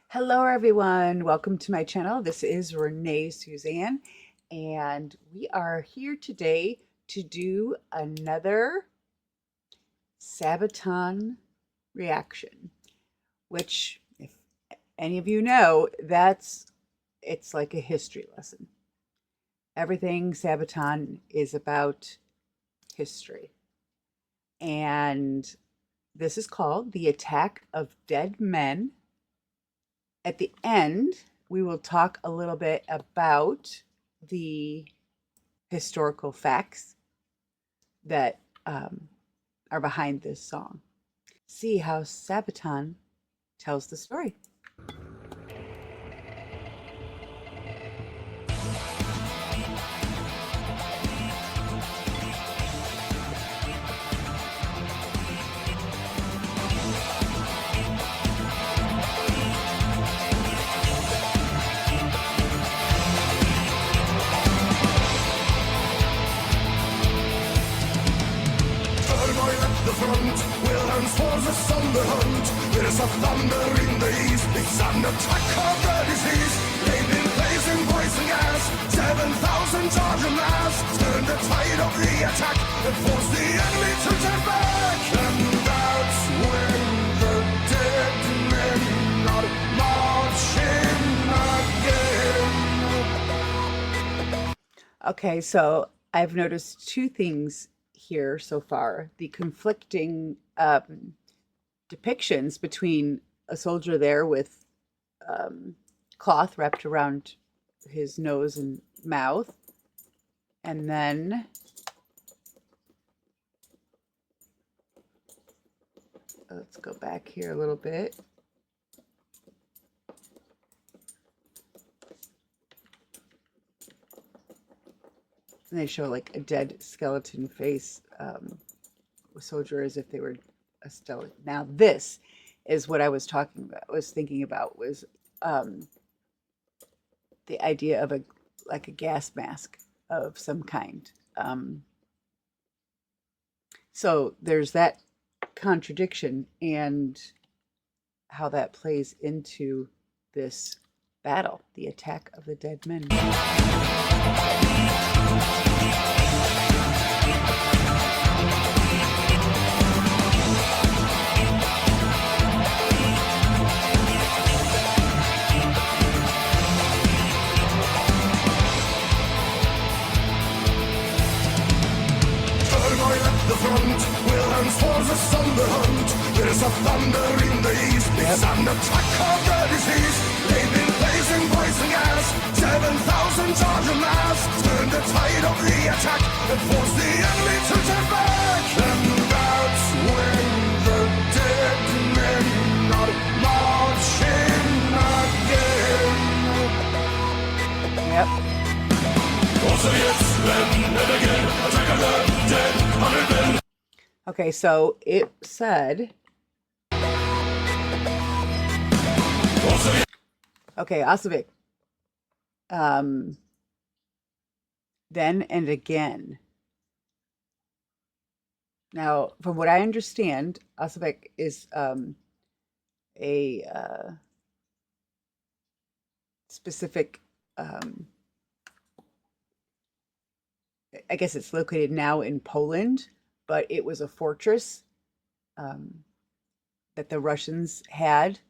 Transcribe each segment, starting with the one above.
Hello, everyone. Welcome to my channel. This is Renée-Suzanne, and we are here today to do another Sabaton reaction, which, if any of you know, it's like a history lesson. Everything Sabaton is about history. And this is called The Attack of Dead Men. At the end, we will talk a little bit about the historical facts that are behind this song. See how Sabaton tells the story. Front, Wilhelm's forces on the hunt. There's a thunder in the east. It's an attack of the disease. They've been placing poison gas. 7,000 charge en masse. Turn the tide of the attack and force the enemy to turn back. And that's when the dead men are marching again. Okay, so I've noticed two things here so far: the conflicting depictions between a soldier there with cloth wrapped around his nose and mouth, and then let's go back here a little bit. And they show like a dead skeleton face, a soldier, as if they were a skeleton. Now, this is what I was thinking about was the idea of a gas mask of some kind. So there's that contradiction and how that plays into this battle, the attack of the dead men. The front, Wilhelm's forces on the hunt. There's a thunder in the east. It's an attack of the disease. They've been placing poison gas. 7,000 charge en masse. Turn the tide of the attack and force the enemy to turn back. And that's when the dead men are marching again. Yep. Also, yes, then and again, attack of the dead. Okay, so it said, okay, Osavik, then and again. Now, from what I understand, Osavik is a specific, I guess it's located now in Poland, but it was a fortress that the Russians had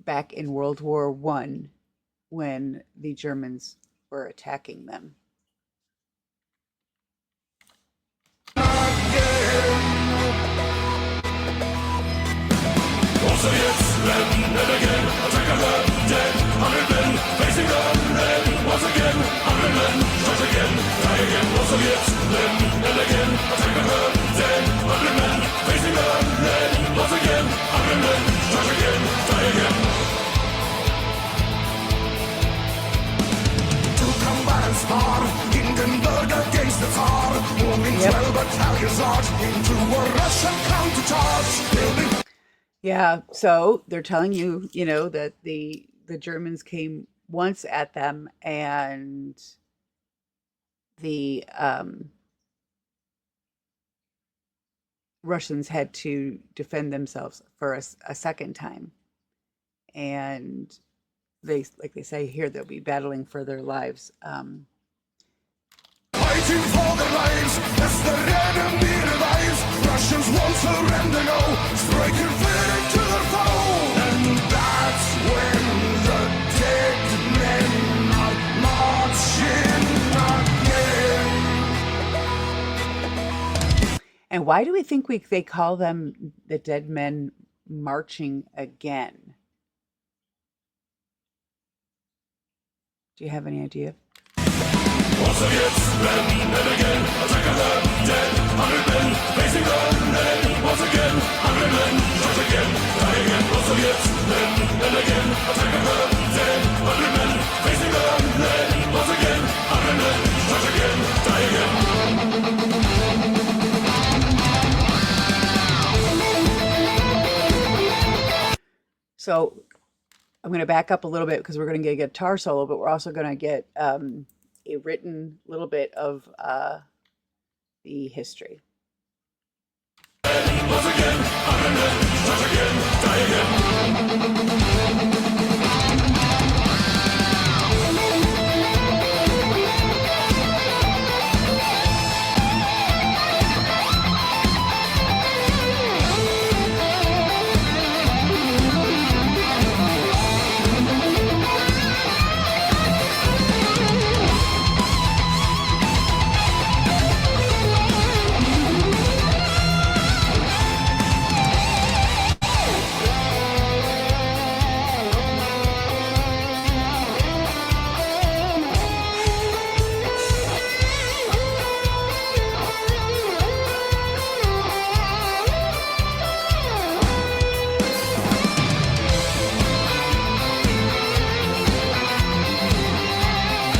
back in World War I when the Germans were attacking them. Also, yes, then and again, attack of the dead. 100 men facing the red. Once again, 100 men strike again, die again. Also, yes, then and again, attack of the dead. 100 men facing the red. Once again, 100 men strike again, die again. To combat and spar, Hindenburg against the Tsar. Moving 12 battalions large into a Russian countercharge. Building. Yeah, so they're telling you, that the Germans came once at them, and the Russians had to defend themselves for a second time. And they, like they say here, they'll be battling for their lives. Fighting for their lives as the enemy revives. Russians won't surrender, no, striking fear to their foe. And that's when the dead men are marching again. And why do we think they call them the dead men marching again? Do you have any idea? Once against men and again, attack of the dead, 100 men facing the dead. Once again, 100 men charge again, die again. Once against men and again, attack of the dead, 100 men facing the dead. Once again, 100 men charge again, die again. So I'm going to back up a little bit because we're going to get a guitar solo, but we're also going to get a written little bit of the history. Once again, 100 men charge again, die again.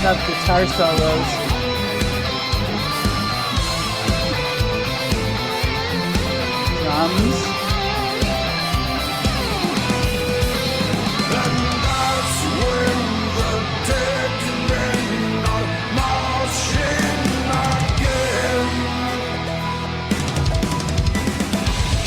Love guitar solos. Drums. And that's when the dead men are marching again.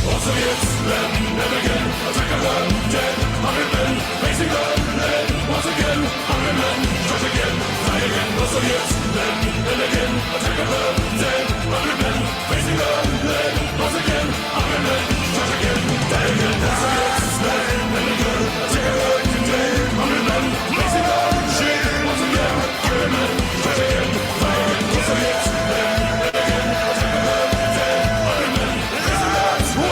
Once against men and again, attack of the dead, 100 men facing the dead. Once again, 100 men charge again, die again. Once against men and again, attack of the dead, 100 men facing the dead. Once again, 100 men charge again, die again. Once against men and again, attack of the dead, 100 men facing the dead. Once again, 100 men charge again, die again. Once against men and again, attack of the dead, 100 men facing the dead.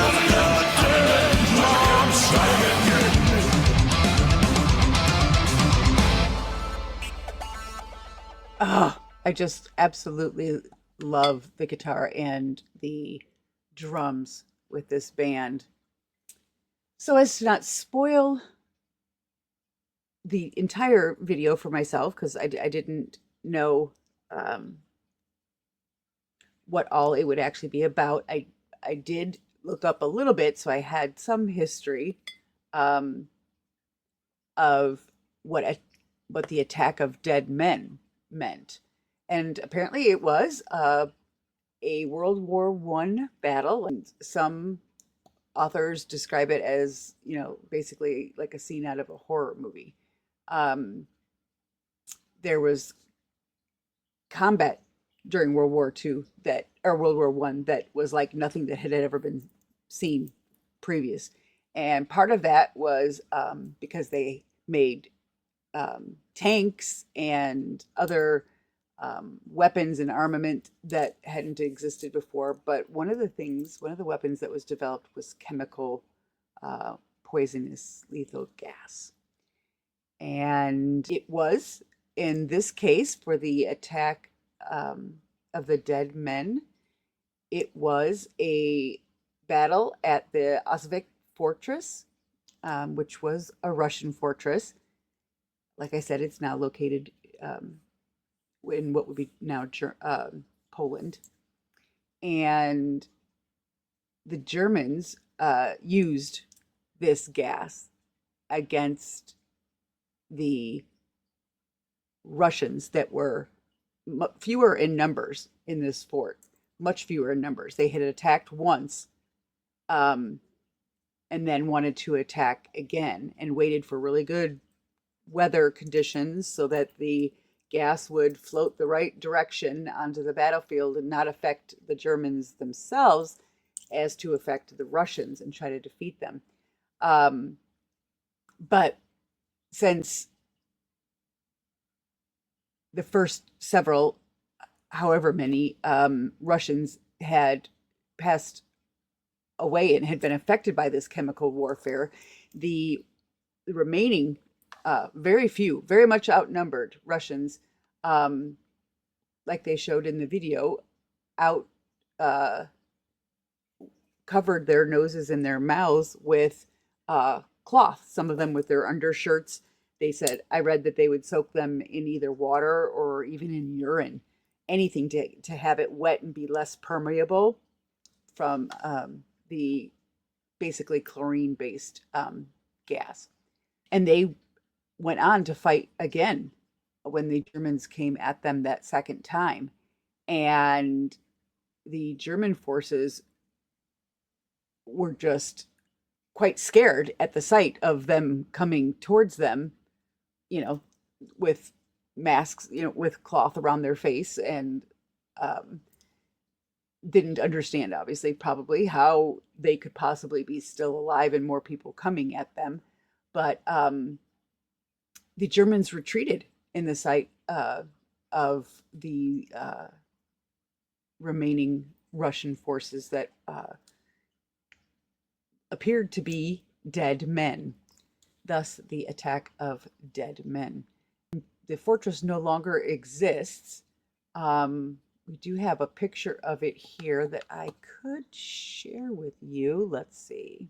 Once again, 100 men march, die again. Oh, I just absolutely love the guitar and the drums with this band. So as to not spoil the entire video for myself, because I didn't know what all it would actually be about, I did look up a little bit, so I had some history of what the attack of dead men meant. And apparently it was a World War I battle, and some authors describe it as, basically like a scene out of a horror movie. There was combat during World War II World War I that was like nothing that had ever been seen previous. And part of that was because they made tanks and other weapons and armament that hadn't existed before. But one of the weapons that was developed was chemical poisonous lethal gas. And it was, in this case, for the attack of the dead men, it was a battle at the Auschwitz fortress, which was a Russian fortress. Like I said, it's now located in what would be now Poland. And the Germans used this gas against the Russians that were fewer in numbers in this fort. much fewer in numbers. They had attacked once, and then wanted to attack again and waited for really good weather conditions so that the gas would float the right direction onto the battlefield and not affect the Germans themselves as to affect the Russians and try to defeat them. But since the first several, however many, Russians had passed away and had been affected by this chemical warfare, the remaining very few, very much outnumbered Russians, like they showed in the video, out covered their noses and their mouths with cloth, some of them with their undershirts. They said, I read that they would soak them in either water or even in urine, anything to have it wet and be less permeable from the basically chlorine-based gas. And they went on to fight again when the Germans came at them that second time. And the German forces were just quite scared at the sight of them coming towards them, with masks, with cloth around their face, and didn't understand, obviously, probably how they could possibly be still alive and more people coming at them. But the Germans retreated in the sight of the remaining Russian forces that appeared to be dead men. Thus, the attack of dead men. The fortress no longer exists. We do have a picture of it here that I could share with you. Let's see.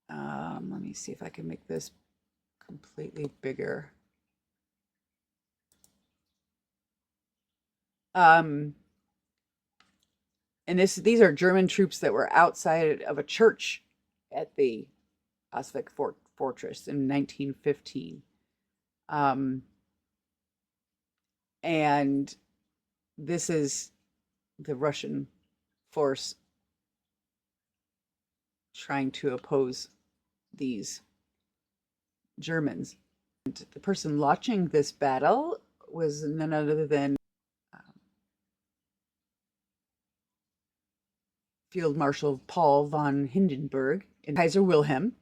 Let me see if I can make this completely bigger. And these are German troops that were outside of a church at the Auschwitz fortress in 1915. And this is the Russian force trying to oppose these Germans. And the person launching this battle was none other than Field Marshal Paul von Hindenburg and Kaiser Wilhelm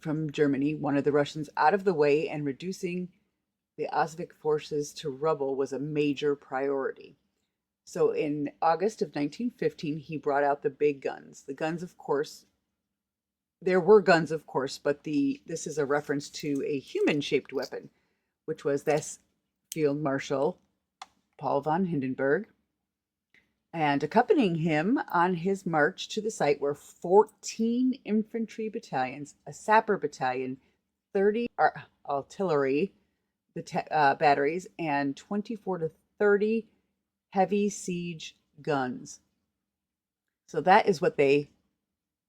from Germany wanted the Russians out of the way, and reducing the Auschwitz forces to rubble was a major priority. So in August of 1915, he brought out the big guns. The guns, of course, there were guns, of course, but this is a reference to a human-shaped weapon, which was this Field Marshal Paul von Hindenburg. And accompanying him on his march to the site were 14 infantry battalions, a sapper battalion, 30 artillery batteries, and 24 to 30 heavy siege guns. So that is what the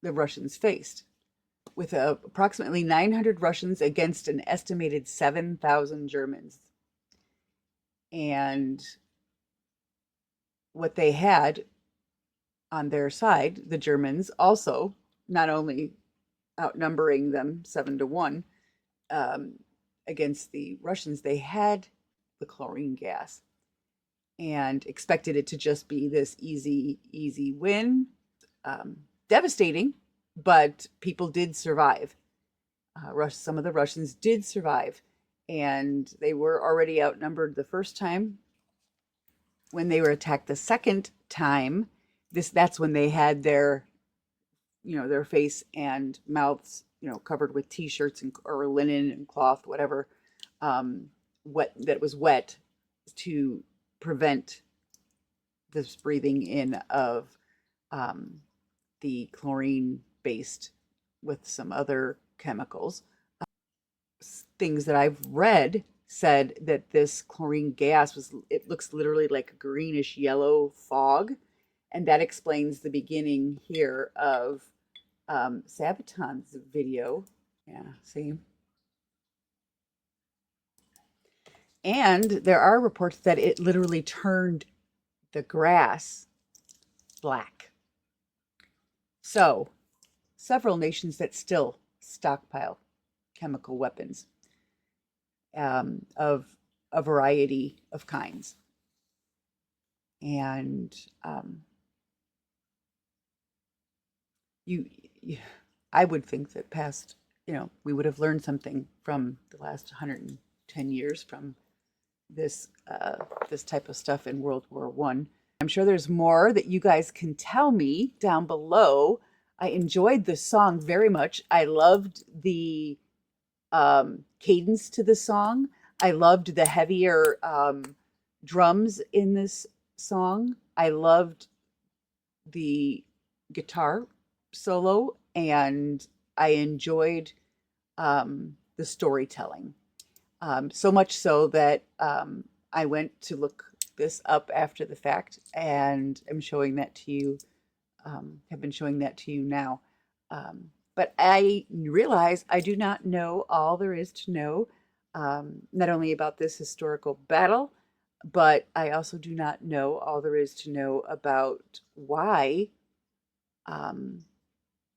Russians faced, with approximately 900 Russians against an estimated 7,000 Germans. And what they had on their side, the Germans, also not only outnumbering them 7-1 against the Russians, they had the chlorine gas and expected it to just be this easy win. Devastating, but people did survive. Some of the Russians did survive, and they were already outnumbered the first time. When they were attacked the second time, that's when they had their face and mouths, covered with t-shirts or linen and cloth, whatever, that was wet, to prevent this breathing in of the chlorine based with some other chemicals. Things that I've read said that this chlorine gas it looks literally like a greenish yellow fog. And that explains the beginning here of Sabaton's video, Yeah, see? And there are reports that it literally turned the grass black. So, several nations that still stockpile chemical weapons of a variety of kinds. And you, I would think that past, we would have learned something from the last 110 years from this this type of stuff in World War One. I'm sure there's more that you guys can tell me down below. I enjoyed the song very much. I loved the cadence to the song. I loved the heavier drums in this song. I loved the guitar solo, and I enjoyed the storytelling. So much so that I went to look this up after the fact, and I'm showing that to you. Have been showing that to you now. But I realize I do not know all there is to know, not only about this historical battle, but I also do not know all there is to know about why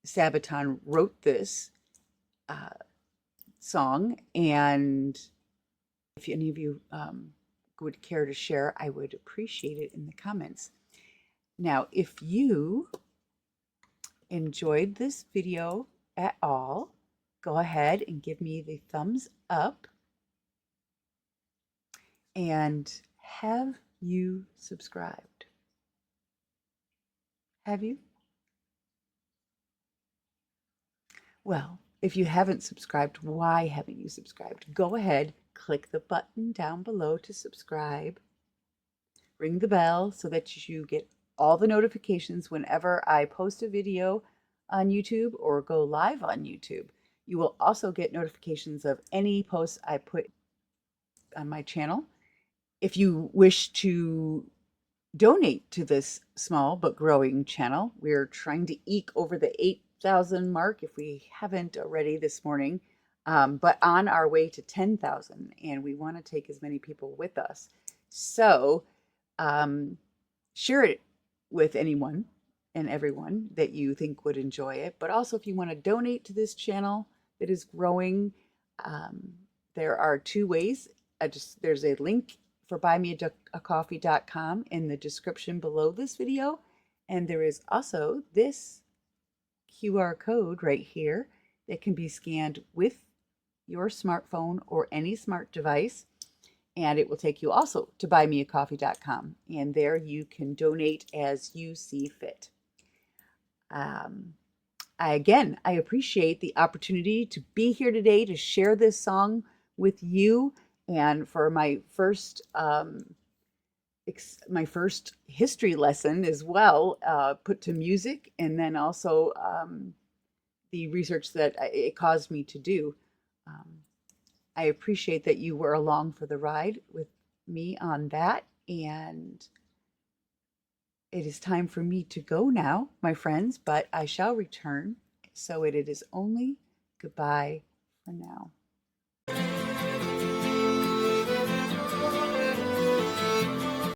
Sabaton wrote this song. And if any of you would care to share, I would appreciate it in the comments. Now, if you enjoyed this video at all, go ahead and give me the thumbs up. And have you subscribed? Have you? Well, if you haven't subscribed, why haven't you subscribed? Go ahead, click the button down below to subscribe. Ring the bell so that you get all the notifications whenever I post a video on YouTube or go live on YouTube. You will also get notifications of any posts I put on my channel. If you wish to donate to this small but growing channel, we're trying to eke over the 8,000 mark if we haven't already this morning, but on our way to 10,000, and we want to take as many people with us. So share it with anyone and everyone that you think would enjoy it. But also, if you want to donate to this channel that is growing, there are two ways. There's a link for buymeacoffee.com in the description below this video. And there is also this QR code right here that can be scanned with your smartphone or any smart device. And it will take you also to buymeacoffee.com. And there you can donate as you see fit. Again, I appreciate the opportunity to be here today to share this song with you. And for my first history lesson as well, put to music, and then also the research that it caused me to do. I appreciate that you were along for the ride with me on that, and it is time for me to go now, my friends, but I shall return, so it is only goodbye for now.